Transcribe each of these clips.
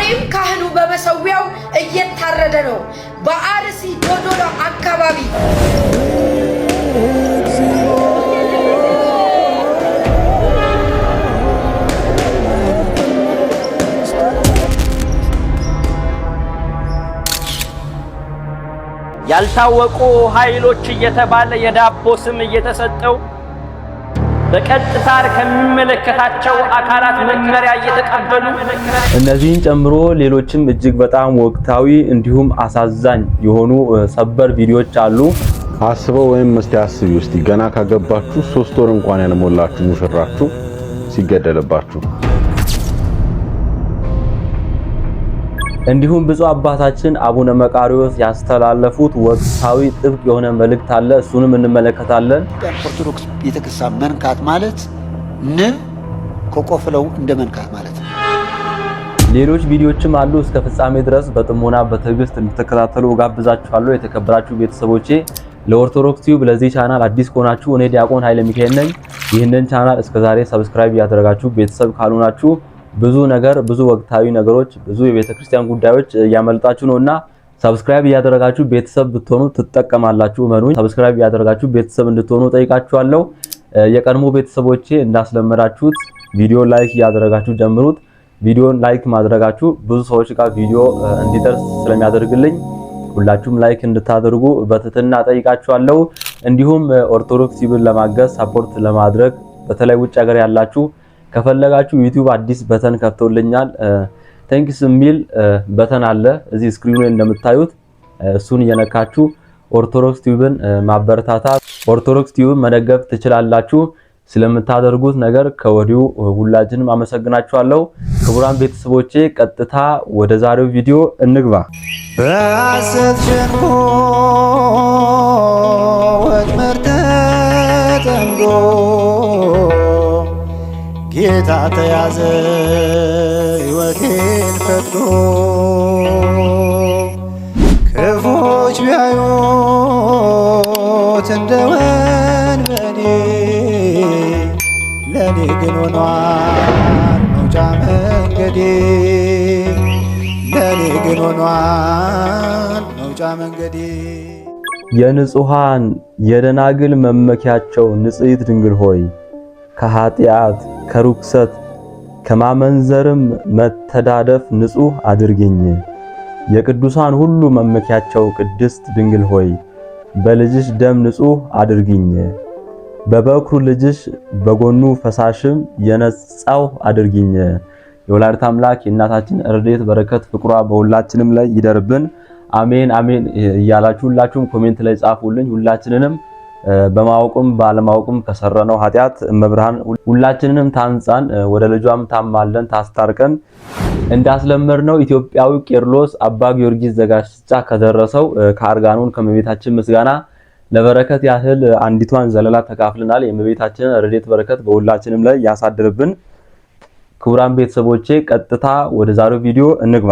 ዛሬም ካህኑ በመሰዊያው እየታረደ ነው በአርሲ ዶዶላ አካባቢ። ያልታወቁ ኃይሎች እየተባለ የዳቦ ስም እየተሰጠው በቀጥታ ከሚመለከታቸው አካላት መመሪያ እየተቀበሉ እነዚህን ጨምሮ ሌሎችም እጅግ በጣም ወቅታዊ እንዲሁም አሳዛኝ የሆኑ ሰበር ቪዲዮዎች አሉ። አስበው ወይም እስቲ አስቢ ውስጥ ገና ካገባችሁ 3 ወር እንኳን ያልሞላችሁ ሙሽራችሁ ሲገደልባችሁ እንዲሁም ብፁዕ አባታችን አቡነ መቃርዮስ ያስተላለፉት ወቅታዊ ጥብቅ የሆነ መልእክት አለ። እሱንም እንመለከታለን። ኦርቶዶክስ ቤተክርስቲያን መንካት ማለት ንብ ኮቆፍለው እንደ መንካት ማለት ነው። ሌሎች ቪዲዮዎችም አሉ። እስከ ፍጻሜ ድረስ በጥሞና በትዕግስት እንድትከታተሉ ጋብዛችኋለሁ። የተከበራችሁ ቤተሰቦቼ ለኦርቶዶክስ ቲዩብ ለዚህ ቻናል አዲስ ከሆናችሁ እኔ ዲያቆን ኃይለ ሚካኤል ነኝ። ይህንን ቻናል እስከዛሬ ሰብስክራይብ ያደረጋችሁ ቤተሰብ ካልሆናችሁ ብዙ ነገር ብዙ ወቅታዊ ነገሮች ብዙ የቤተክርስቲያን ጉዳዮች ያመልጣችሁ ነውና ሰብስክራይብ ያደረጋችሁ ቤተሰብ ብትሆኑ ትጠቀማላችሁ። መኑኝ ሰብስክራይብ ያደረጋችሁ ቤተሰብ እንድትሆኑ ጠይቃችኋለሁ። የቀድሞ ቤተሰቦቼ እንዳስለመዳችሁት ቪዲዮ ላይክ ያደረጋችሁ ጀምሩት። ቪዲዮን ላይክ ማድረጋችሁ ብዙ ሰዎች ጋር ቪዲዮ እንዲደርስ ስለሚያደርግልኝ ሁላችሁም ላይክ እንድታደርጉ በትህትና ጠይቃችኋለሁ። እንዲሁም ኦርቶዶክስ ቲቪን ለማገዝ ሰፖርት ለማድረግ በተለይ ውጭ ሀገር ያላችሁ ከፈለጋችሁ ዩቲዩብ አዲስ በተን ከፍቶልኛል። ቴንክስ የሚል በተን አለ እዚህ ስክሪኑ ላይ እንደምታዩት። እሱን እየነካችሁ ኦርቶዶክስ ቲቪን ማበረታታት ኦርቶዶክስ ቲቪን መደገፍ ትችላላችሁ። ስለምታደርጉት ነገር ከወዲሁ ሁላችንም አመሰግናችኋለሁ። ክቡራን ቤተሰቦቼ ቀጥታ ወደ ዛሬው ቪዲዮ እንግባ። በሐሰት ሸንጎ ወጥመድ ተጠምዶ ጌታ ተያዘ ሕይወቴን ፈቅዶ ክፉዎች ቢያዩት እንደ ወንበዴ ለኔ ግን ሆኗል መውጫ መንገዴ ለኔ ግን ሆኗል መውጫ መንገዴ። የንጹሃን የደናግል መመኪያቸው ንጽሕት ድንግል ሆይ ከኃጢአት ከርኩሰት ከማመንዘርም መተዳደፍ ንጹህ አድርገኝ። የቅዱሳን ሁሉ መመኪያቸው ቅድስት ድንግል ሆይ በልጅሽ ደም ንጹህ አድርገኝ። በበኩሩ ልጅሽ በጎኑ ፈሳሽም የነጻው አድርገኝ። የወላዲተ አምላክ የእናታችን ረድኤት በረከት ፍቅሯ በሁላችንም ላይ ይደርብን። አሜን አሜን እያላችሁ ሁላችሁም ኮሜንት ላይ ጻፉልኝ። ሁላችንንም በማወቅም ባለማወቅም ከሰራነው ኃጢአት እመብርሃን ሁላችንንም ታንጻን ወደ ልጇም ታማለን ታስታርቀን። እንዳስለመድነው ኢትዮጵያዊ ቄርሎስ አባ ጊዮርጊስ ዘጋስጫ ከደረሰው ከአርጋኖን ከመቤታችን ምስጋና ለበረከት ያህል አንዲቷን ዘለላ ተካፍለናል። የመቤታችን ረድኤት በረከት በሁላችንም ላይ ያሳድርብን። ክቡራን ቤተሰቦቼ ቀጥታ ወደ ዛሬው ቪዲዮ እንግባ።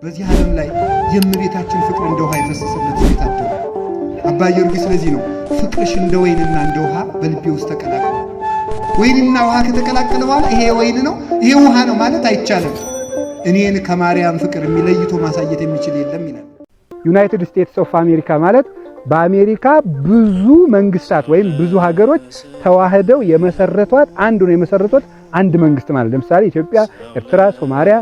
በዚህ ዓለም ላይ የእመቤታችን ፍቅር እንደ ውሃ የፈሰሰለት ቤታቸው አባ ጊዮርጊስ ስለዚህ ነው ፍቅርሽ እንደ ወይንና እንደ ውሃ በልቤ ውስጥ ተቀላቀለ። ወይንና ውሃ ከተቀላቀለ በኋላ ይሄ ወይን ነው ይሄ ውሃ ነው ማለት አይቻልም። እኔን ከማርያም ፍቅር የሚለይቶ ማሳየት የሚችል የለም ይላል። ዩናይትድ ስቴትስ ኦፍ አሜሪካ ማለት በአሜሪካ ብዙ መንግስታት ወይም ብዙ ሀገሮች ተዋህደው የመሰረቷት አንድ ነው የመሰረቷት አንድ መንግስት ማለት ለምሳሌ ኢትዮጵያ፣ ኤርትራ፣ ሶማሊያ፣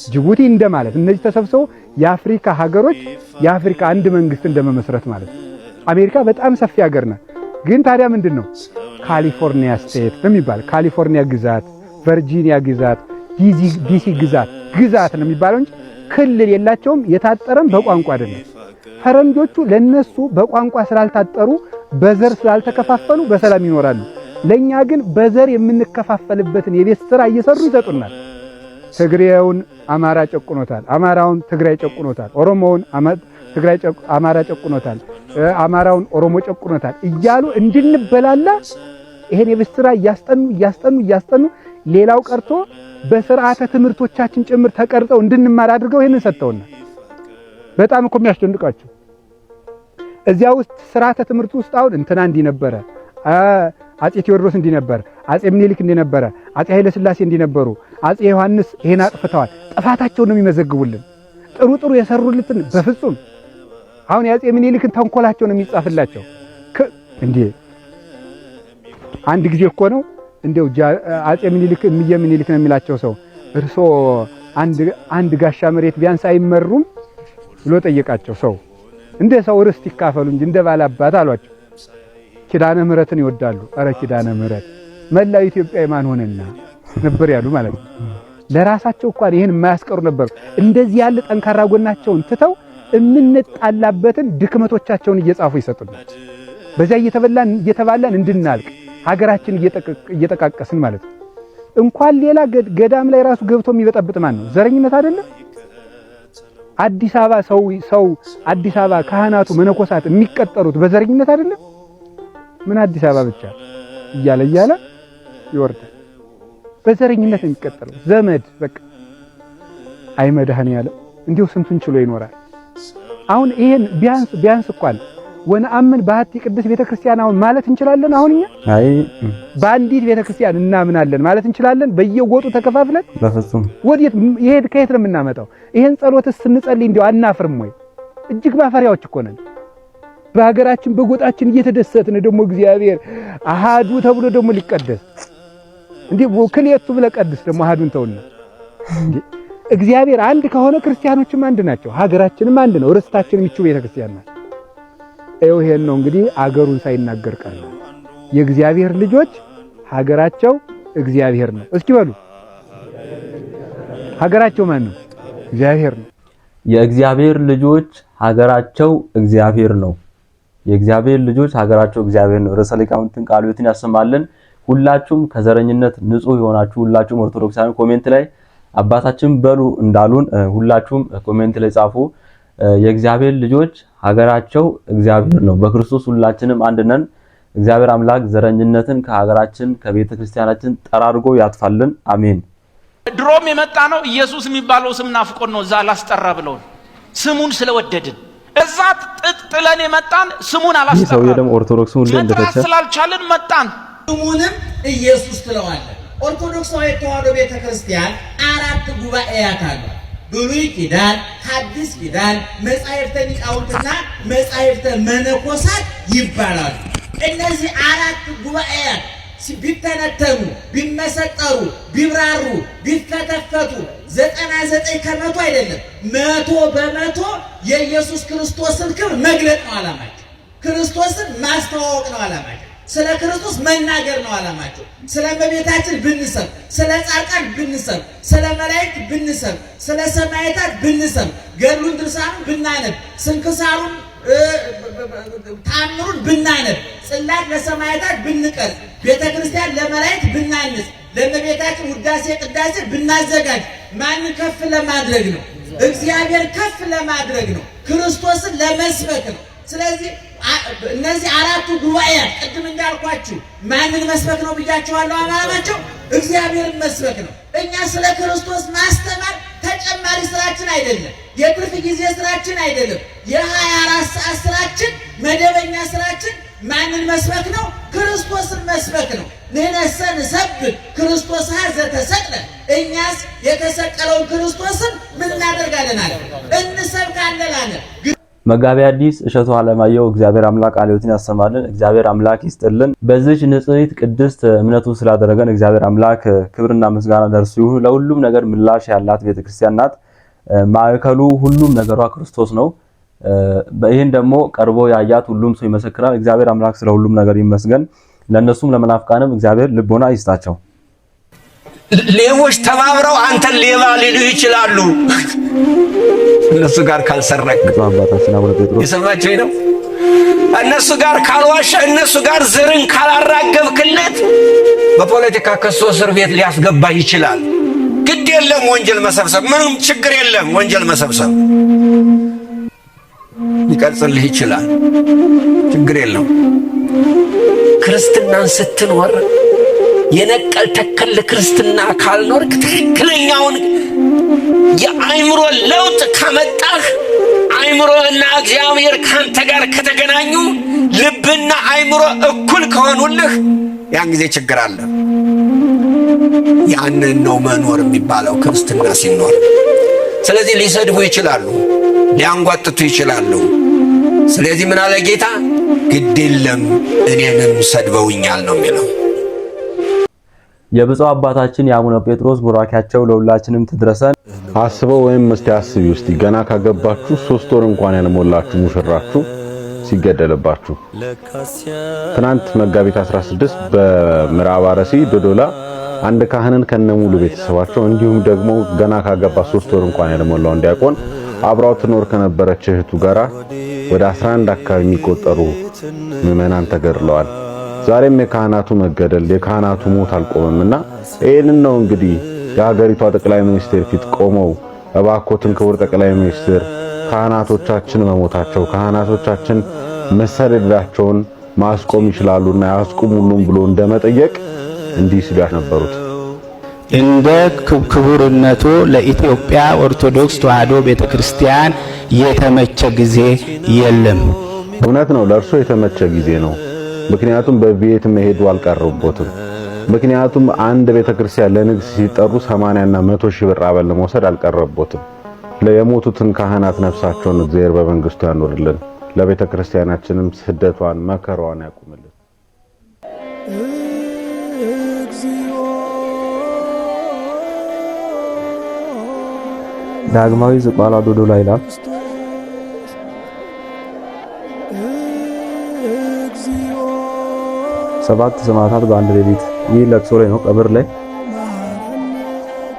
ጅቡቲ እንደማለት እነዚህ ተሰብስበው የአፍሪካ ሀገሮች የአፍሪካ አንድ መንግስት እንደመመስረት ማለት ነው። አሜሪካ በጣም ሰፊ ሀገር ናት። ግን ታዲያ ምንድነው ካሊፎርኒያ ስቴት የሚባል ካሊፎርኒያ ግዛት፣ ቨርጂኒያ ግዛት፣ ዲሲ ግዛት ነው የሚባለው እንጂ ክልል የላቸውም። የታጠረም በቋንቋ አይደለም። ፈረንጆቹ ለነሱ በቋንቋ ስላልታጠሩ በዘር ስላልተከፋፈሉ በሰላም ይኖራሉ። ለኛ ግን በዘር የምንከፋፈልበትን የቤት ስራ እየሰሩ ይሰጡናል። ትግሬውን አማራ ጨቁኖታል፣ አማራውን ትግራይ ጨቁኖታል፣ ኦሮሞውን አማራ ጨቁኖታል፣ አማራውን ኦሮሞ ጨቁኖታል እያሉ እንድንበላላ ይሄን የቤት ስራ እያስጠኑ ሌላው ቀርቶ በስርዓተ ትምህርቶቻችን ጭምር ተቀርጸው እንድንማር አድርገው ይሄንን ሰጥተውናል። በጣም እኮ የሚያስደንቃቸው እዚያ ውስጥ ስርዓተ ትምህርት ውስጥ አሁን እንትና እንዲነበረ አጼ ቴዎድሮስ እንዲነበረ አጼ ምኒልክ እንዲነበረ አጼ ኃይለ ሥላሴ እንዲነበሩ አፄ ዮሐንስ ይሄን አጥፍተዋል። ጥፋታቸውን ነው የሚመዘግቡልን። ጥሩ የሰሩልትን በፍጹም አሁን የአፄ ምኒልክን ተንኮላቸውን የሚጻፍላቸው እንዴ አንድ ጊዜ እኮ ነው እንደው አፄ ምኒልክ እምዬ ምኒልክ ነው የሚላቸው ሰው እርሶ አንድ ጋሻ መሬት ቢያንስ አይመሩም ብሎ ጠየቃቸው። ሰው እንደ ሰው ርስት ይካፈሉ እንጂ እንደ ባላባት አሏቸው። ኪዳነ ምሕረትን ይወዳሉ። ኧረ ኪዳነ ምሕረት መላው ኢትዮጵያ የማን ሆነና ነበር ያሉ ማለት ነው። ለራሳቸው እንኳን ይሄን የማያስቀሩ ነበር። እንደዚህ ያለ ጠንካራ ጎናቸውን እምንጣላበትን ድክመቶቻቸውን እየጻፉ ይሰጡናል። በዚያ እየተባላን እንድናልቅ ሀገራችን እየጠቃቀስን ማለት ነው። እንኳን ሌላ ገዳም ላይ ራሱ ገብቶ የሚበጠብጥ ማን ነው? ዘረኝነት አይደለም? አዲስ አበባ ሰው አዲስ አበባ ካህናቱ መነኮሳት የሚቀጠሩት በዘረኝነት አይደለም? ምን አዲስ አበባ ብቻ እያለ ይወርዳል። በዘረኝነት የሚቀጠለው ዘመድ በቃ አይመዳህን ያለ እንዲሁ ስንቱን ችሎ ይኖራል። አሁን ይሄን ቢያንስ እንኳን ወነአምን በአሐቲ ቅድስት ቤተክርስቲያን አሁን ማለት እንችላለን። አሁን እኛ በአንዲት ቤተክርስቲያን እናምናለን ማለት እንችላለን። በየጎጡ ተከፋፍለን በፍጹም ወዴት ከየት ነው የምናመጣው? ይሄን ጸሎትስ ስንጸልይ እንዲያው አናፍርም ወይ? እጅግ ማፈሪያዎች እኮ ነን። በሀገራችን በጎጣችን እየተደሰትን ደግሞ እግዚአብሔር አሃዱ ተብሎ ደግሞ ሊቀደስ እንዴ ወክልየቱ ብለ ቀድስ ደግሞ አሃዱን ተውና እንዴ እግዚአብሔር አንድ ከሆነ ክርስቲያኖችም አንድ ናቸው። ሀገራችንም አንድ ነው። ርስታችንም ይቹ ቤተክርስቲያን ናት። ይሄን ነው እንግዲህ አገሩን ሳይናገር ቀረ። የእግዚአብሔር ልጆች ሀገራቸው እግዚአብሔር ነው። እስኪ በሉ ሀገራቸው ማን ነው? እግዚአብሔር ነው። የእግዚአብሔር ልጆች ሀገራቸው እግዚአብሔር ነው። የእግዚአብሔር ልጆች ሀገራቸው እግዚአብሔር ነው። ርዕሰ ሊቃውንትን ቃለ ሕይወትን ያሰማልን። ሁላችሁም ከዘረኝነት ንጹህ የሆናችሁ ሁላችሁም ኦርቶዶክሳውያን ኮሜንት ላይ አባታችን በሉ እንዳሉን ሁላችሁም ኮሜንት ላይ ጻፉ። የእግዚአብሔር ልጆች ሀገራቸው እግዚአብሔር ነው። በክርስቶስ ሁላችንም አንድ ነን። እግዚአብሔር አምላክ ዘረኝነትን ከሀገራችን ከቤተ ክርስቲያናችን ጠራርጎ ያጥፋልን። አሜን። ድሮም የመጣ ነው ኢየሱስ የሚባለው ስም ናፍቆን ነው። እዛ ላስጠራ ብለውን ስሙን ስለወደድን እዛ ጥለን የመጣን ስሙን አላስጠራ። ይህ ሰውዬ ደግሞ ኦርቶዶክስ ሁሉ እንደተቸ ስላልቻልን መጣን። ስሙንም ኢየሱስ ትለዋለህ። ኦርቶዶክሳዊ ተዋሕዶ ቤተክርስቲያን 4 ጉባኤያት አሉ። ብሉይ ኪዳን፣ ሐዲስ ኪዳን፣ መጻሕፍተ ሊቃውንትና መጻሕፍተ መነኮሳት ይባላሉ። እነዚህ 4 ጉባኤያት ቢተነተኑ፣ ቢመሰጠሩ፣ ቢብራሩ፣ ቢፈተፈቱ 99 ከመቶ አይደለም 100% የኢየሱስ ክርስቶስን ክብር መግለጥ ነው ዓላማቸው። ክርስቶስን ማስተዋወቅ ነው ዓላማቸው። ስለ ክርስቶስ መናገር ነው ዓላማቸው። ስለ እመቤታችን ብንሰብ፣ ስለ ጻድቃን ብንሰብ፣ ስለ መላእክት ብንሰብ፣ ስለ ሰማዕታት ብንሰብ፣ ገድሉን ድርሳኑን ብናነብ፣ ስንክሳሩን ታምሩን ብናነብ፣ ጽላት ለሰማዕታት ብንቀር፣ ቤተክርስቲያን ለመላእክት ብናንጽ፣ ለእመቤታችን ውዳሴ ቅዳሴ ብናዘጋጅ ማንን ከፍ ለማድረግ ነው? እግዚአብሔር ከፍ ለማድረግ ነው። ክርስቶስን ለመስበክ ነው። ስለዚህ እነዚህ 4 ጉባኤያት ቅድም እንዳልኳችሁ ማንን መስበክ ነው ብያችኋለሁ። ዓላማቸው እግዚአብሔርን መስበክ ነው። እኛ ስለ ክርስቶስ ማስተማር ተጨማሪ ስራችን አይደለም። የትርፍ ጊዜ ስራችን አይደለም። የ24 ሰዓት ስራችን፣ መደበኛ ስራችን ማንን መስበክ ነው? ክርስቶስን መስበክ ነው። ንሕነሰ ንሰብክ ክርስቶስ ዘተሰቅለ፣ እኛስ የተሰቀለውን ክርስቶስን ምን እናደርጋለን አለ? እንሰብካለን አለ። መጋቢ ሐዲስ እሸቱ አለማየሁ እግዚአብሔር አምላክ ቃለ ሕይወትን ያሰማልን። እግዚአብሔር አምላክ ይስጥልን። በዚህች ንጽሕት ቅድስት እምነቱ ስላደረገን እግዚአብሔር አምላክ ክብርና ምስጋና ደርሱ ይሁን። ለሁሉም ነገር ምላሽ ያላት ቤተክርስቲያን ናት። ማዕከሉ ሁሉም ነገሯ ክርስቶስ ነው። ይህን ደግሞ ቀርቦ ያያት ሁሉም ሰው ይመሰክራል። እግዚአብሔር አምላክ ስለ ሁሉም ነገር ይመስገን። ለነሱም ለመናፍቃንም እግዚአብሔር ልቦና ይስጣቸው። ሌቦች ተባብረው አንተን ሌባ ሊሉ ይችላሉ። እነሱ ጋር ካልሰረቅ የሰማቸው ነው። እነሱ ጋር ካልዋሸ፣ እነሱ ጋር ዘርን ካላራገብክለት በፖለቲካ ከሶ እስር ቤት ሊያስገባ ይችላል። ግድ የለም ወንጀል መሰብሰብ ምንም ችግር የለም። ወንጀል መሰብሰብ ሊቀርጽልህ ይችላል። ችግር የለም። ክርስትናን ስትኖር የነቀል ተከል ክርስትና ካልኖርክ ትክክለኛውን የአእምሮ ለውጥ ካመጣህ አእምሮና እግዚአብሔር ካንተ ጋር ከተገናኙ ልብና አእምሮ እኩል ከሆኑልህ ያን ጊዜ ችግር አለ። ያንን ነው መኖር የሚባለው ክርስትና ሲኖር። ስለዚህ ሊሰድቡ ይችላሉ፣ ሊያንጓጥቱ ይችላሉ። ስለዚህ ምን አለ ጌታ? ግድ የለም እኔንም ሰድበውኛል ነው የሚለው። የብፁዕ አባታችን የአቡነ ጴጥሮስ ቡራኪያቸው ለሁላችንም ትድረሰን። አስበው ወይም እስቲ አስቢ ውስጥ ገና ካገባችሁ 3 ወር እንኳን ያልሞላችሁ ሙሽራችሁ ሲገደልባችሁ። ትናንት መጋቢት 16 በምዕራብ አርሲ ዶዶላ አንድ ካህንን ከነሙሉ ቤተሰባቸው እንዲሁም ደግሞ ገና ካገባ 3 ወር እንኳን ያልሞላው ዲያቆን አብራው ትኖር ከነበረች እህቱ ጋራ ወደ 11 አካባቢ የሚቆጠሩ ምዕመናን ተገድለዋል። ዛሬም የካህናቱ መገደል የካህናቱ ሞት አልቆመምና ይሄንን ነው እንግዲህ የሀገሪቷ ጠቅላይ ሚኒስትር ፊት ቆመው እባክዎትን ክቡር ጠቅላይ ሚኒስትር ካህናቶቻችን መሞታቸው ካህናቶቻችን መሰደዳቸውን ማስቆም ይችላሉና ያስቆሙልን ብሎ እንደመጠየቅ እንዲህ ሲሉ ያነበሩት እንደ ክቡርነቱ ለኢትዮጵያ ኦርቶዶክስ ተዋሕዶ ቤተክርስቲያን የተመቸ ጊዜ የለም። እውነት ነው፣ ለእርሱ የተመቸ ጊዜ ነው። ምክንያቱም በቤት መሄዱ አልቀረቦትም። ምክንያቱም አንድ ቤተክርስቲያን ለንግስ ሲጠሩ 80 እና 100 ሺህ ብር አበል ለመውሰድ አልቀረቦትም። ለየሞቱትን ካህናት ነፍሳቸውን እግዚአብሔር በመንግስቱ ያኖርልን፣ ለቤተክርስቲያናችንም ስደቷን መከራዋን ያቁምልን። ዳግማዊ ዝቋላ ዶዶላ ይላል። ሰባት ሰማዕታት በአንድ ሌሊት። ይህ ለቅሶ ላይ ነው፣ ቀብር ላይ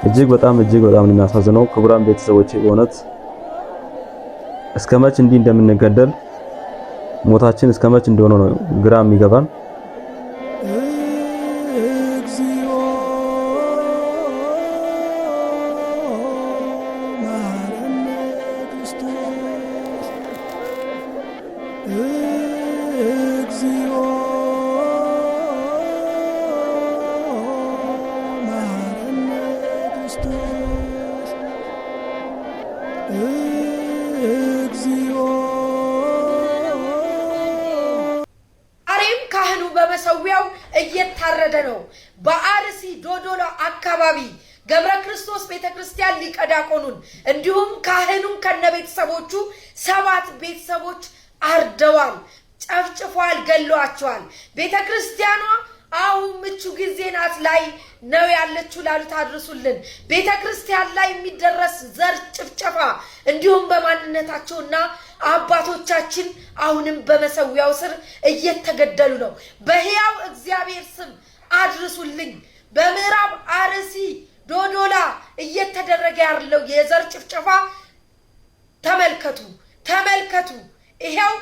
እጅግ በጣም ነው የሚያሳዝነው። ክቡራን ቤተሰቦቼ በእውነት እስከመች እንዲህ እንደምንገደል ሞታችን እስከመች እንደሆነ ነው ግራ የሚገባን። ዛሬም ካህኑ በመሰዊያው እየታረደ ነው። በአርሲ ዶዶላ አካባቢ ገብረ ክርስቶስ ቤተክርስቲያን ሊቀ ዲያቆኑን እንዲሁም ካህኑን ከነቤተሰቦቹ 7 ቤተሰቦች አርደዋል፣ ጨፍጭፈዋል፣ ገለዋቸዋል። ቤተክርስቲያኗ አሁን ምቹ ጊዜ ናት ላይ ነው ያለችው ላሉት አድርሱልን። ቤተክርስቲያን ላይ የሚደረስ ዘር ጭፍጨፋ እንዲሁም በማንነታቸውና አባቶቻችን አሁንም በመሰዊያው ስር እየተገደሉ ነው። በሕያው እግዚአብሔር ስም አድርሱልኝ። በምዕራብ አርሲ ዶዶላ እየተደረገ ያለው የዘር ጭፍጨፋ ተመልከቱ። ይሄው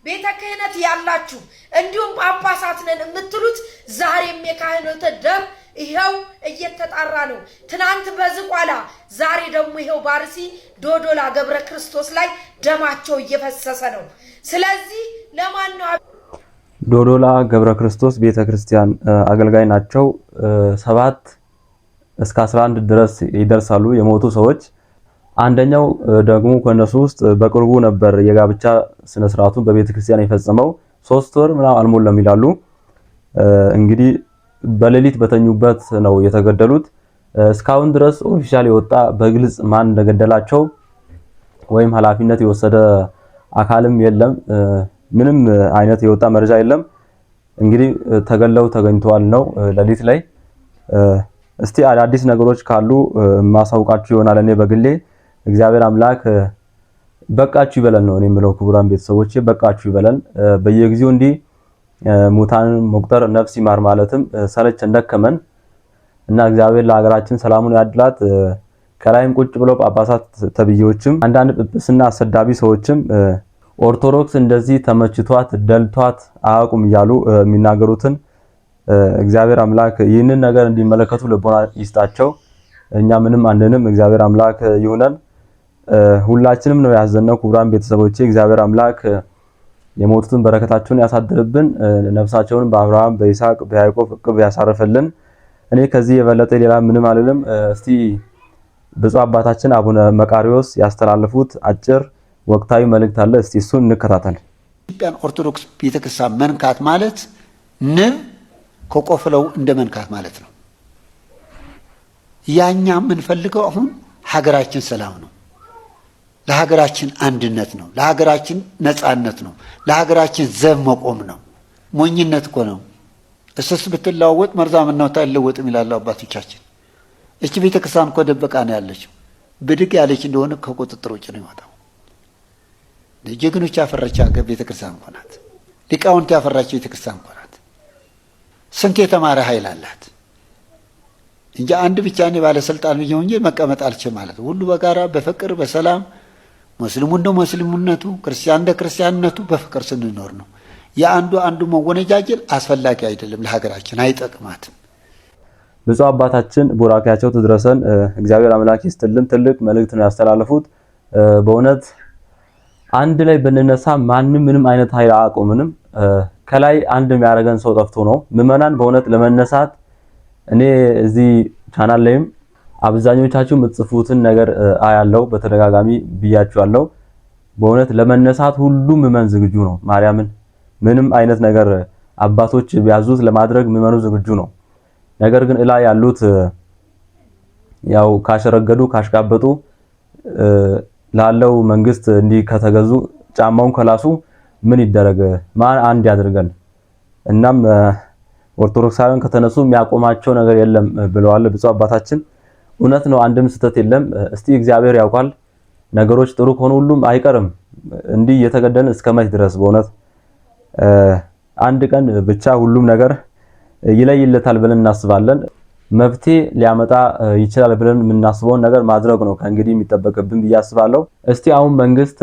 ቤተ ክህነት ያላችሁ እንዲሁም ጳጳሳት ነን የምትሉት ዛሬም የካህናት ደም ይሄው እየተጣራ ነው። ትናንት በዝቋላ ዛሬ ደግሞ ይሄው በአርሲ ዶዶላ ገብረ ክርስቶስ ላይ ደማቸው እየፈሰሰ ነው። ስለዚህ ለማን ነው? ዶዶላ ገብረ ክርስቶስ ቤተክርስቲያን አገልጋይ ናቸው። 7 እስከ 11 ድረስ ይደርሳሉ የሞቱ ሰዎች። አንደኛው ደግሞ ከነሱ ውስጥ በቅርቡ ነበር የጋብቻ ስነ ስርዓቱን በቤተክርስቲያን የፈጸመው 3 ወር ምናምን አልሞላም ይላሉ። እንግዲህ በሌሊት በተኙበት ነው የተገደሉት። እስካሁን ድረስ ኦፊሻል የወጣ በግልጽ ማን እንደገደላቸው ወይም ኃላፊነት የወሰደ አካልም የለም። ምንም አይነት የወጣ መረጃ የለም። እንግዲህ ተገለው ተገኝተዋል ነው ሌሊት ላይ። እስቲ አዳዲስ ነገሮች ካሉ ማሳውቃችሁ ይሆናል። እኔ በግሌ እግዚአብሔር አምላክ በቃችሁ ይበለን ነው እኔ የምለው። ክቡራን ቤተሰቦቼ በቃችሁ ይበለን። በየጊዜው እንዲህ ሙታን መቁጠር ነፍስ ይማር ማለትም ሰለች እንደከመን እና እግዚአብሔር ለሀገራችን ሰላሙን ያድላት። ከላይም ቁጭ ብለው ጳጳሳት ተብዬዎችም አንዳንድ ጵጵስና አሰዳቢ ሰዎችም ኦርቶዶክስ እንደዚህ ተመችቷት ደልቷት አያውቁም እያሉ የሚናገሩትን እግዚአብሔር አምላክ ይህንን ነገር እንዲመለከቱ ልቦና ይስጣቸው። እኛ ምንም አንድንም እግዚአብሔር አምላክ ይሁነን። ሁላችንም ነው ያዘነው። ክቡራን ቤተሰቦቼ እግዚአብሔር አምላክ የሞቱትን በረከታቸውን ያሳድርብን፣ ነፍሳቸውን በአብርሃም በይስሐቅ በያዕቆብ እቅፍ ያሳርፍልን። እኔ ከዚህ የበለጠ ሌላ ምንም አልልም። እስቲ ብፁዕ አባታችን አቡነ መቃሪዎስ ያስተላልፉት አጭር ወቅታዊ መልእክት አለ። እስቲ እሱን እንከታተል። ኢትዮጵያን ኦርቶዶክስ ቤተክርስቲያን መንካት ማለት ንብ ከቆፍለው እንደ መንካት ማለት ነው። ያኛ የምንፈልገው አሁን ሀገራችን ሰላም ነው፣ ለሀገራችን አንድነት ነው፣ ለሀገራችን ነጻነት ነው፣ ለሀገራችን ዘብ መቆም ነው። ሞኝነት እኮ ነው። እስስ ብትለዋወጥ መርዛምናው ታይለወጥም ይላሉ አባቶቻችን። እቺ ቤተክርስቲያን እኮ ደበቃ ነው ያለችው። ብድግ ያለች እንደሆነ ከቁጥጥር ውጭ ነው የሚወጣው። ጀግኖች ያፈራች ሀገር ቤተክርስቲያን እኮ ናት። ሊቃውንት ያፈራች ቤተክርስቲያን እኮ ናት። ስንት የተማረ ኃይል አላት እንጂ አንድ ብቻ እኔ ባለስልጣን ብዬ እንጂ መቀመጥ አልችል ማለት ሁሉ በጋራ በፍቅር በሰላም ሙስሊሙ እንደ ሙስሊሙነቱ ክርስቲያን እንደ ክርስቲያንነቱ በፍቅር ስንኖር ነው። አንዱ መወነጃጀል አስፈላጊ አይደለም፣ ለሀገራችን አይጠቅማትም። ብፁዕ አባታችን ቡራኪያቸው ትድረሰን። እግዚአብሔር አምላክ ይስጥልን። ትልቅ መልእክት ነው ያስተላለፉት። በእውነት አንድ ላይ ብንነሳ ማንም ምንም አይነት ኃይል አያቆምንም። ከላይ አንድ የሚያደርገን ሰው ጠፍቶ ነው። ምዕመናን በእውነት ለመነሳት እኔ እዚህ ቻናል ላይም አብዛኞቻችሁ የምትጽፉትን ነገር አያለው፣ በተደጋጋሚ ብያችኋለሁ። በእውነት ለመነሳት ሁሉም ምዕመን ዝግጁ ነው። ማርያምን ምንም አይነት ነገር አባቶች ቢያዙት ለማድረግ ምዕመኑ ዝግጁ ነው። ነገር ግን እላይ ያሉት ያው ካሸረገዱ ካሽቃበጡ ላለው መንግስት እንዲህ ከተገዙ ጫማውን ከላሱ ምን ይደረግ? ማን አንድ ያድርገን? እናም ኦርቶዶክሳውያን ከተነሱ የሚያቆማቸው ነገር የለም ብለዋል ብፁዕ አባታችን። እውነት ነው፣ አንድም ስተት የለም። እስቲ እግዚአብሔር ያውቃል። ነገሮች ጥሩ ከሆኑ ሁሉም አይቀርም። እንዲህ እየተገደልን እስከመች ድረስ? በእውነት አንድ ቀን ብቻ ሁሉም ነገር ይለይለታል ብለን እናስባለን። መፍትሄ ሊያመጣ ይችላል ብለን የምናስበውን ነገር ማድረግ ነው ከእንግዲህ የሚጠበቅብን ብዬ አስባለሁ። እስቲ አሁን መንግስት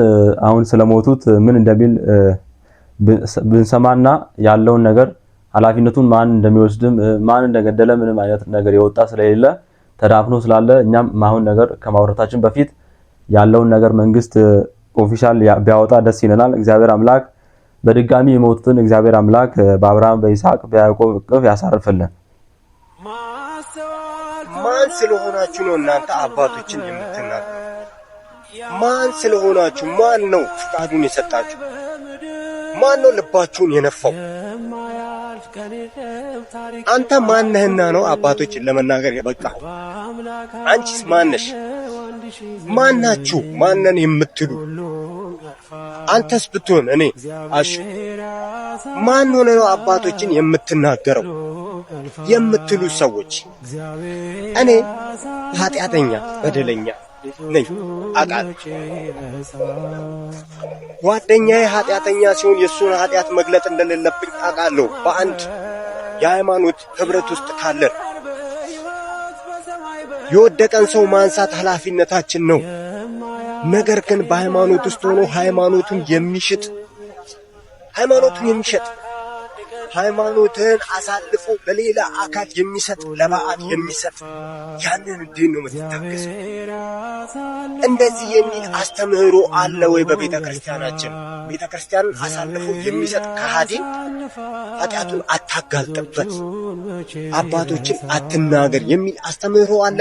አሁን ስለሞቱት ምን እንደሚል ብንሰማና ያለውን ነገር ኃላፊነቱን ማን እንደሚወስድም ማን እንደገደለ ምንም አይነት ነገር የወጣ ስለሌለ ተዳፍኖ ስላለ እኛም ማሁን ነገር ከማውራታችን በፊት ያለውን ነገር መንግስት ኦፊሻል ቢያወጣ ደስ ይለናል። እግዚአብሔር አምላክ በድጋሚ የሞቱትን እግዚአብሔር አምላክ በአብርሃም በይስሐቅ በያዕቆብ እቅፍ ያሳርፍልን። ማን ስለሆናችሁ ነው እናንተ አባቶችን የምትናገሩ? ማን ስለሆናችሁ? ማን ነው ፍቃዱን የሰጣችሁ? ማን ነው ልባችሁን የነፋው? አንተ ማነህና ነው አባቶችን ለመናገር የበቃ? አንቺስ ማነሽ? ማናችሁ? ማነን የምትሉ? አንተስ ብትሆን እኔ አሽ ማን ሆነ ነው አባቶችን የምትናገረው የምትሉ ሰዎች? እኔ ኃጢአተኛ በደለኛ ነኝ አውቃለሁ። ጓደኛዬ ኃጢአተኛ ሲሆን የእሱን ኃጢአት መግለጥ እንደሌለብኝ አውቃለሁ። በአንድ የሃይማኖት ህብረት ውስጥ ካለን የወደቀን ሰው ማንሳት ኃላፊነታችን ነው። ነገር ግን በሃይማኖት ውስጥ ሆኖ ሃይማኖቱን የሚሽጥ ሃይማኖትን አሳልፎ ለሌላ አካል የሚሰጥ ለባዕድ የሚሰጥ ያንን እንዴት ነው የምትታገሰው? እንደዚህ የሚል አስተምህሮ አለ ወይ በቤተ ክርስቲያናችን? ቤተ ክርስቲያንን አሳልፎ የሚሰጥ ከሃዲ ኃጢአቱን አታጋልጥበት፣ አባቶችን አትናገር የሚል አስተምህሮ አለ።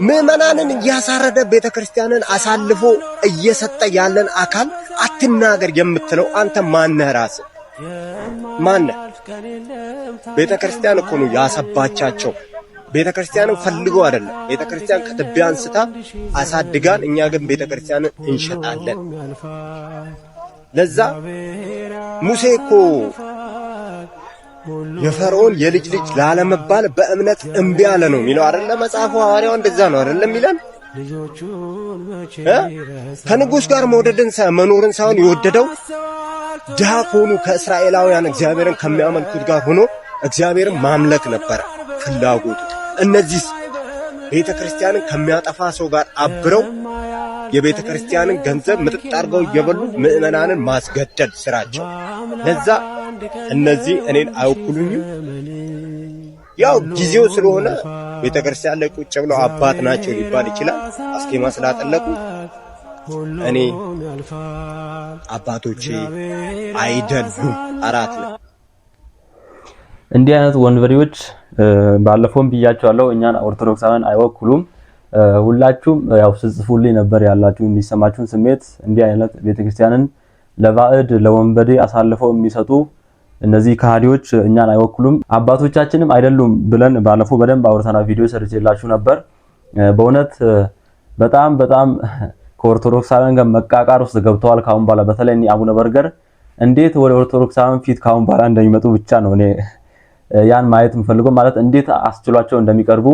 ምዕመናንን እያሳረደ ቤተ ክርስቲያንን አሳልፎ እየሰጠ ያለን አካል አትናገር የምትለው አንተ ማነህ? ራስህ ማነህ? ቤተ ክርስቲያን እኮ ነው ያሰባቻቸው። ቤተ ክርስቲያንን ፈልገው አይደለም። ቤተ ክርስቲያን ከትቢያ አንስታ አሳድጋን፣ እኛ ግን ቤተ ክርስቲያንን እንሸጣለን። ለዛ ሙሴ እኮ የፈርዖን የልጅ ልጅ ላለመባል በእምነት እምቢ አለ ነው የሚለው አይደለ? መጽሐፉ ሐዋርያው እንደዛ ነው አይደለም የሚለን? ከንጉሥ ጋር መውደድን መኖርን ሳይሆን የወደደው ድሃ ከሆኑ ከእስራኤላውያን እግዚአብሔርን ከሚያመልኩት ጋር ሆኖ እግዚአብሔርን ማምለክ ነበረ ፍላጎቱ። እነዚህ ቤተ ክርስቲያንን ከሚያጠፋ ሰው ጋር አብረው የቤተ ክርስቲያንን ገንዘብ ምጥጥ አድርገው እየበሉ ምዕመናንን ማስገደል ስራቸው። ለዛ እነዚህ እኔን አይወክሉኝም። ያው ጊዜው ስለሆነ ቤተ ክርስቲያን ላይ ቁጭ ብለው አባት ናቸው ሊባል ይችላል። አስኬማ ስላጠለቁ እኔ አባቶቼ አይደሉም። አራት ነው። እንዲህ አይነት ወንበዴዎች ባለፈውም ብያቸዋለሁ፣ እኛን ኦርቶዶክሳውያን አይወክሉም። ሁላችሁም ያው ስጽፉልኝ ነበር ያላችሁ የሚሰማችሁን ስሜት። እንዲህ አይነት ቤተክርስቲያንን ለባዕድ ለወንበዴ አሳልፈው የሚሰጡ እነዚህ ከሃዲዎች እኛን አይወክሉም አባቶቻችንም አይደሉም ብለን ባለፈው በደንብ አውርተና ቪዲዮ ሰርቼላችሁ ነበር። በእውነት በጣም ከኦርቶዶክሳውያን ጋር መቃቃር ውስጥ ገብተዋል። ካሁን በኋላ በተለይ አቡነ በርገር እንዴት ወደ ኦርቶዶክሳውያን ፊት ካሁን በኋላ እንደሚመጡ ብቻ ነው እኔ ያን ማየት የምፈልገው። ማለት እንዴት አስችሏቸው እንደሚቀርቡ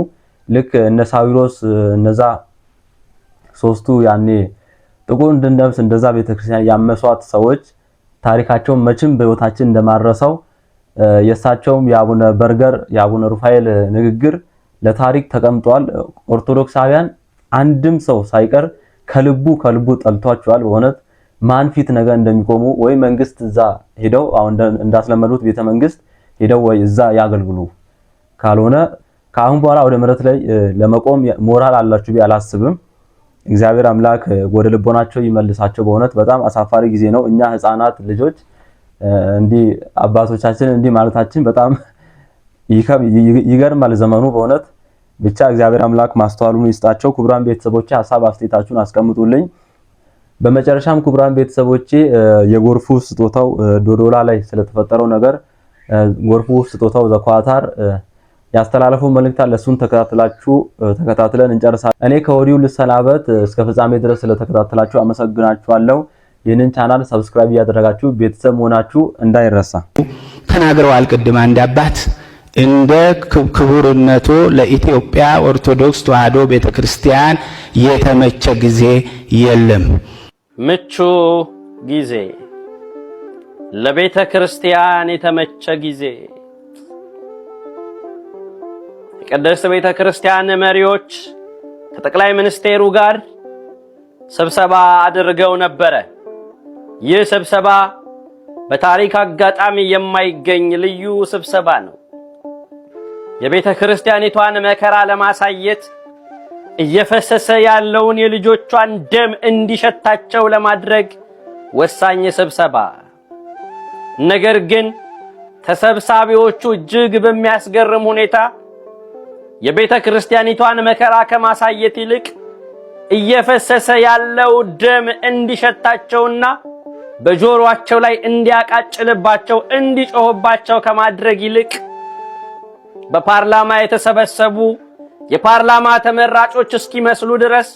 ልክ እነ ሳዊሮስ እነዛ ሶስቱ ያኔ ጥቁር እንድንለብስ እንደዛ ቤተክርስቲያን ያመሷት ሰዎች ታሪካቸው መቼም በህይወታችን እንደማረሰው የሳቸውም የአቡነ በርገር የአቡነ ሩፋኤል ንግግር ለታሪክ ተቀምጧል። ኦርቶዶክሳውያን አንድም ሰው ሳይቀር ከልቡ ጠልቷቸዋል። በእውነት ማን ፊት ነገ እንደሚቆሙ ወይ መንግስት እዛ ሄደው አሁን እንዳስለመዱት ቤተ መንግስት ሄደው ወይ እዛ ያገልግሉ፣ ካልሆነ ከአሁን በኋላ ወደ ምረት ላይ ለመቆም ሞራል አላችሁ ቢ አላስብም። እግዚአብሔር አምላክ ወደ ልቦናቸው ይመልሳቸው። በእውነት በጣም አሳፋሪ ጊዜ ነው። እኛ ህፃናት ልጆች እንዲህ አባቶቻችን እንዲህ ማለታችን በጣም ይገርማል ዘመኑ በእውነት። ብቻ እግዚአብሔር አምላክ ማስተዋሉን ይስጣቸው። ክቡራን ቤተሰቦቼ ሐሳብ አስተያየታችሁን አስቀምጡልኝ። በመጨረሻም ክቡራን ቤተሰቦቼ የጎርፉ ስጦታው ዶዶላ ላይ ስለተፈጠረው ነገር ጎርፉ ስጦታው ዘኳታር ያስተላለፈው መልእክት አለ። እሱን ተከታትለን እንጨርሳለን። እኔ ከወዲሁ ልሰናበት። እስከ ፍጻሜ ድረስ ስለተከታተላችሁ አመሰግናችኋለሁ። ይህንን ቻናል ሰብስክራይብ ያደረጋችሁ ቤተሰብ መሆናችሁ እንዳይረሳ። ተናግረዋል ቅድም አንድ አባት እንደ ክቡርነቱ ለኢትዮጵያ ኦርቶዶክስ ተዋሕዶ ቤተክርስቲያን የተመቸ ጊዜ የለም። ምቹ ጊዜ ለቤተ ክርስቲያን የተመቸ ጊዜ። የቅድስት ቤተ ክርስቲያን መሪዎች ከጠቅላይ ሚኒስቴሩ ጋር ስብሰባ አድርገው ነበረ። ይህ ስብሰባ በታሪክ አጋጣሚ የማይገኝ ልዩ ስብሰባ ነው። የቤተ ክርስቲያኒቷን መከራ ለማሳየት እየፈሰሰ ያለውን የልጆቿን ደም እንዲሸታቸው ለማድረግ ወሳኝ ስብሰባ። ነገር ግን ተሰብሳቢዎቹ እጅግ በሚያስገርም ሁኔታ የቤተ ክርስቲያኒቷን መከራ ከማሳየት ይልቅ እየፈሰሰ ያለው ደም እንዲሸታቸውና በጆሮአቸው ላይ እንዲያቃጭልባቸው እንዲጮህባቸው ከማድረግ ይልቅ በፓርላማ የተሰበሰቡ የፓርላማ ተመራጮች እስኪመስሉ ድረስ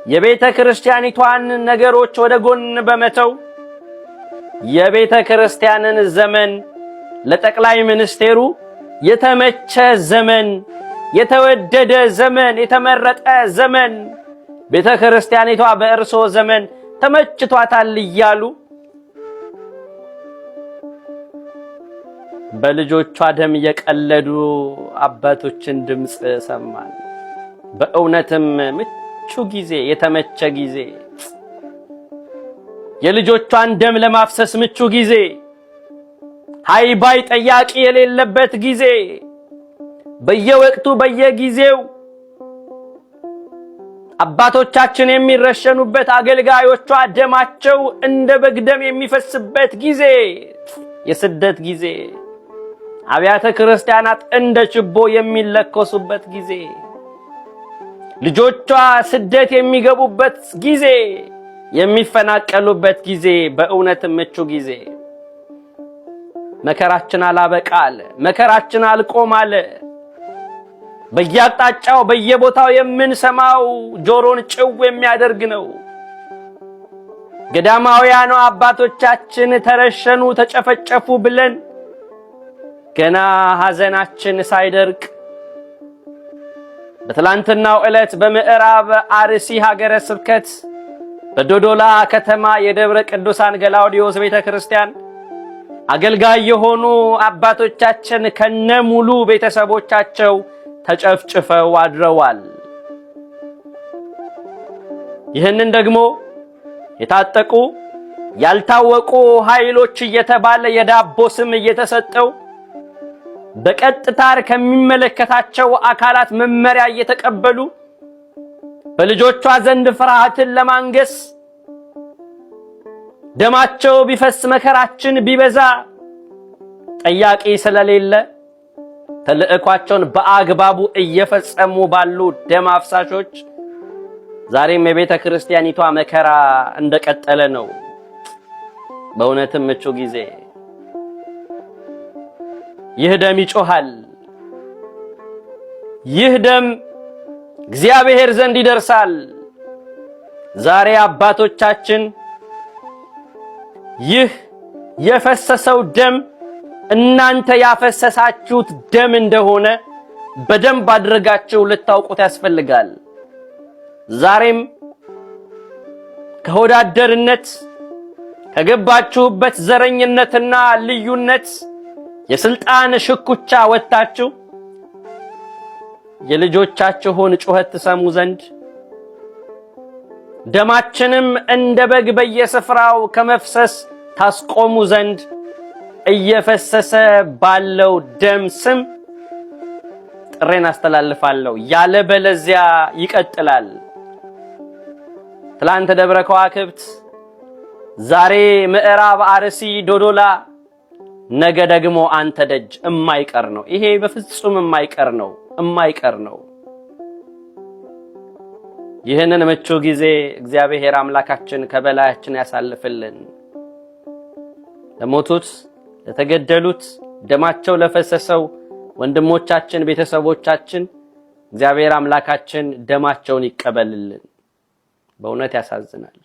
የቤተ ክርስቲያኒቷን ነገሮች ወደ ጎን በመተው የቤተ ክርስቲያንን ዘመን ለጠቅላይ ሚኒስቴሩ የተመቸ ዘመን፣ የተወደደ ዘመን፣ የተመረጠ ዘመን፣ ቤተ ክርስቲያኒቷ በእርሶ ዘመን ተመችቷታል እያሉ በልጆቿ ደም የቀለዱ አባቶችን ድምጽ ሰማን። በእውነትም ምቹ ጊዜ፣ የተመቸ ጊዜ፣ የልጆቿን ደም ለማፍሰስ ምቹ ጊዜ፣ ሃይባይ ጠያቂ የሌለበት ጊዜ፣ በየወቅቱ በየጊዜው አባቶቻችን የሚረሸኑበት፣ አገልጋዮቿ ደማቸው እንደ በግ ደም የሚፈስበት ጊዜ፣ የስደት ጊዜ፣ አብያተ ክርስቲያናት እንደ ችቦ የሚለኮሱበት ጊዜ፣ ልጆቿ ስደት የሚገቡበት ጊዜ፣ የሚፈናቀሉበት ጊዜ፣ በእውነት ምቹ ጊዜ። መከራችን አላበቃል፣ መከራችን አልቆማል። በየአቅጣጫው በየቦታው የምንሰማው ጆሮን ጭው የሚያደርግ ነው። ገዳማውያኑ አባቶቻችን ተረሸኑ፣ ተጨፈጨፉ ብለን ገና ሐዘናችን ሳይደርቅ በትላንትናው ዕለት በምዕራብ አርሲ ሀገረ ስብከት በዶዶላ ከተማ የደብረ ቅዱሳን ገላውዲዮስ ቤተክርስቲያን አገልጋይ የሆኑ አባቶቻችን ከነሙሉ ቤተሰቦቻቸው ተጨፍጭፈው አድረዋል። ይህንን ደግሞ የታጠቁ ያልታወቁ ኃይሎች እየተባለ የዳቦ ስም እየተሰጠው በቀጥታ ከሚመለከታቸው አካላት መመሪያ እየተቀበሉ በልጆቿ ዘንድ ፍርሃትን ለማንገስ ደማቸው ቢፈስ መከራችን ቢበዛ ጠያቂ ስለሌለ ተልእኳቸውን በአግባቡ እየፈጸሙ ባሉ ደም አፍሳሾች ዛሬም የቤተ ክርስቲያኒቷ መከራ እንደቀጠለ ነው። በእውነትም ምቹ ጊዜ ይህ ደም ይጮሃል። ይህ ደም እግዚአብሔር ዘንድ ይደርሳል። ዛሬ አባቶቻችን ይህ የፈሰሰው ደም እናንተ ያፈሰሳችሁት ደም እንደሆነ በደንብ አድርጋችሁ ልታውቁት ያስፈልጋል። ዛሬም ከሆዳደርነት ከገባችሁበት ዘረኝነትና ልዩነት የስልጣን ሽኩቻ ወጣችሁ የልጆቻችሁን ጩኸት ትሰሙ ዘንድ ደማችንም እንደ በግ በየስፍራው ከመፍሰስ ታስቆሙ ዘንድ እየፈሰሰ ባለው ደም ስም ጥሬን አስተላልፋለሁ። ያለ በለዚያ ይቀጥላል። ትላንት ደብረ ከዋክብት፣ ዛሬ ምዕራብ አርሲ ዶዶላ፣ ነገ ደግሞ አንተ ደጅ የማይቀር ነው። ይሄ በፍጹም የማይቀር ነው። ይህንን ምቹ ጊዜ እግዚአብሔር አምላካችን ከበላያችን ያሳልፍልን። ለሞቱት ለተገደሉት ደማቸው ለፈሰሰው ወንድሞቻችን ቤተሰቦቻችን እግዚአብሔር አምላካችን ደማቸውን ይቀበልልን። በእውነት ያሳዝናል።